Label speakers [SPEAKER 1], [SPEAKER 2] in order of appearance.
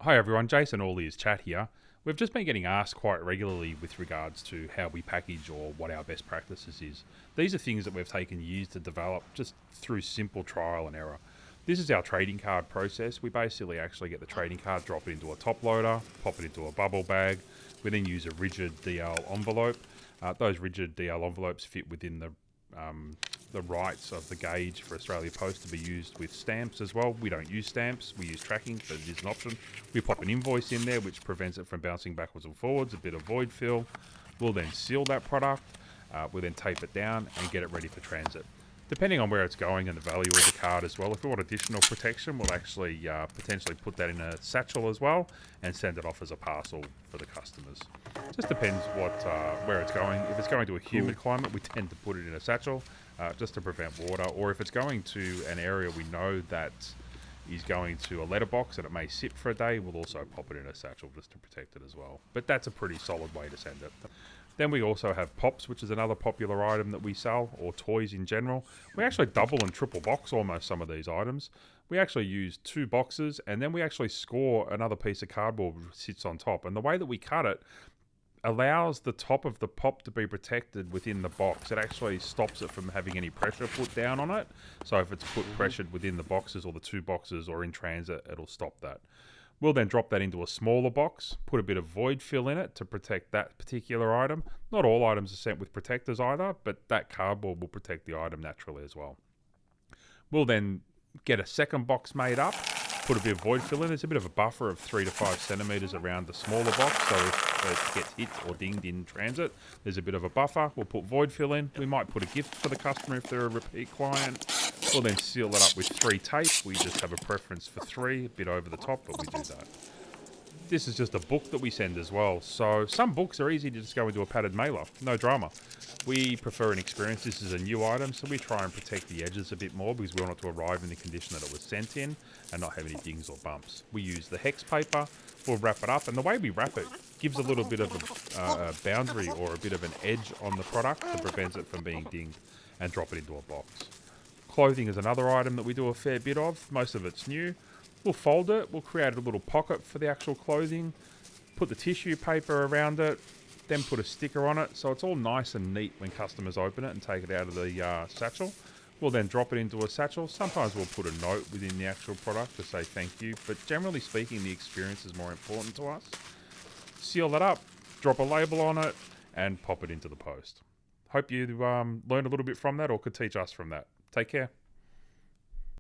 [SPEAKER 1] Hi everyone, Jason All Ears Chat here. We've just been getting asked quite regularly with regards to how we package or what our best practices is. These are things that we've taken years to develop just through simple trial and error. This is our trading card process. We basically actually get the trading card, drop it into a top loader, pop it into a bubble bag. We then use a rigid DL envelope. Those rigid DL envelopes fit within the rights of the gauge for Australia Post to be used with stamps as well. We don't use stamps, we use tracking, but it is an option. We pop an invoice in there, which prevents it from bouncing backwards and forwards, a bit of void fill. We'll then seal that product, we'll then tape it down and get it ready for transit. Depending on where it's going and the value of the card as well, if we want additional protection, we'll actually potentially put that in a satchel as well and send it off as a parcel for the customers. Just depends where it's going. If it's going to a humid climate, we tend to put it in a satchel just to prevent water. Or if it's going to an area we know that is going to a letterbox and it may sit for a day, we'll also pop it in a satchel just to protect it as well. But that's a pretty solid way to send it. Then we also have pops, which is another popular item that we sell, or toys in general. We actually double and triple box almost some of these items. We actually use 2 boxes, and then we actually score another piece of cardboard which sits on top. And the way that we cut it allows the top of the pop to be protected within the box. It actually stops it from having any pressure put down on it. So if it's put pressured within the boxes or the 2 boxes or in transit, it'll stop that. We'll then drop that into a smaller box, put a bit of void fill in it to protect that particular item. Not all items are sent with protectors either, but that cardboard will protect the item naturally as well. We'll then get a second box made up, put a bit of void fill in. There's a bit of a buffer of 3 to 5 centimeters around the smaller box, so if it gets hit or dinged in transit, there's a bit of a buffer. We'll put void fill in. We might put a gift for the customer if they're a repeat client. We'll then seal it up with 3 tape. We just have a preference for 3, a bit over the top, but we do that. This is just a book that we send as well. So some books are easy to just go into a padded mailer, no drama. We prefer an experience. This is a new item, so we try and protect the edges a bit more because we want it to arrive in the condition that it was sent in and not have any dings or bumps. We use the hex paper, we'll wrap it up, and the way we wrap it gives a little bit of a boundary or a bit of an edge on the product to prevent it from being dinged, and drop it into a box. Clothing is another item that we do a fair bit of. Most of it's new. We'll fold it, we'll create a little pocket for the actual clothing, put the tissue paper around it, then put a sticker on it, so it's all nice and neat when customers open it and take it out of the satchel. We'll then drop it into a satchel. Sometimes we'll put a note within the actual product to say thank you, but generally speaking, the experience is more important to us. Seal that up, drop a label on it, and pop it into the post. Hope you learned a little bit from that or could teach us from that. Take care.